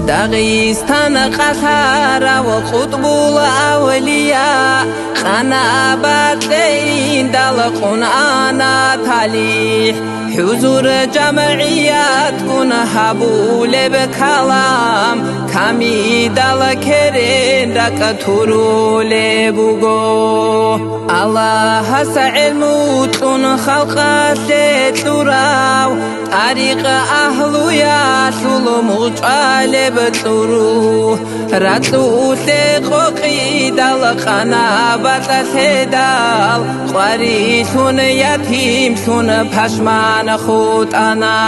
داغستان قصارى وقطب الأولياء قنابتين دلقون أنا تاليح حضور جمعيات كن حبول بكلام كمي دلكرين دكتورو لبوغو الله سعلموتون خلق ستلوراو طريق أهلو ياسول مجعل بطلورو راتلو سيقوقي دلقنا بطسدال قواري سون يتيم سون پشمان خود أنا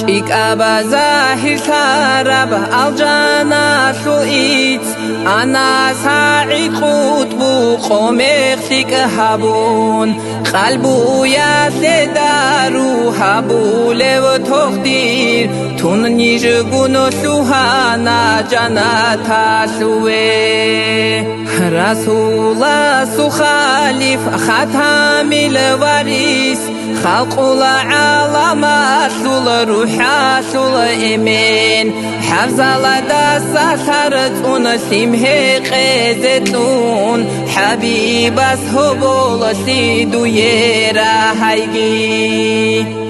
چيك أبا زاهر سارب الجانا سوئيت أنا ساعي قطبو قوميق سيك هبون قلبو ياسدارو هبول و تقدير تون نيجگونو سوهانا جناتا سوه رسول سو خالف ختم الوريس خلق العالم سول روح سول إيمان حفظ لدس سرطون سمه قزتون حبيب سهبول سيدو يرهيگي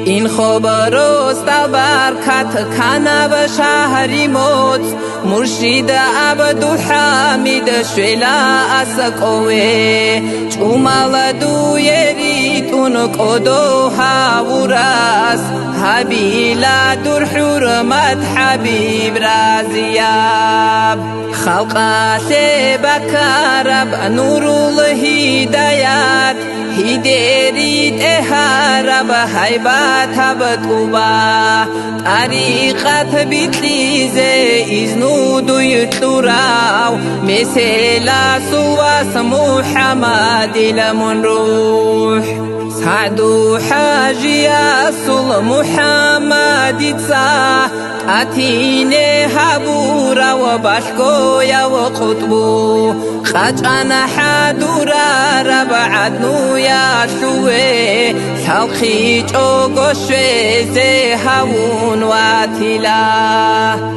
این خبر است برکت کنه به شهری موت مرشد عبدالحمید شلا اسکوه چومال دو یریتون کدو هاوراس حبیلا در حرمت حبیب رازیاب خلق سبکرب نور الهدایت هدريت إهرب هيبات بطوبة طريقة بتليزة إذنود يتلوراو مثل سواس محمد لمن روح سعدو حاجي أصل محمد تصاح أتيني هبورا وبشكو يا وقطبو خجانا حدورا ربعدنو يا شوي سلخي جوغو شوي زي هون واتلا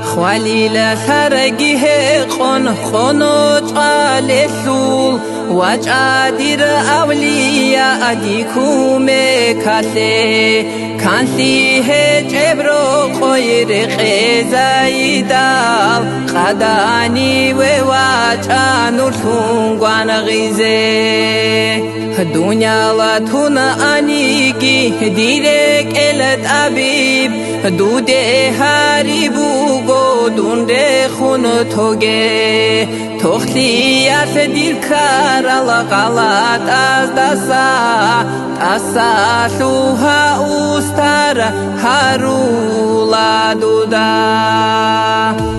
خواليل سرگيه خون خونو جالسول وجادير أولياء ديكو مكاسي كانسي هجبرو خير خزايدال قداني وواجا نور تونغوان غيزي الدنيا لا تون أنيكي ديرك إلت أبيب دوده هاريبو گودون خون توگه تختی از دیر کار لقلات از دسا شوها اوستر هرولا دودا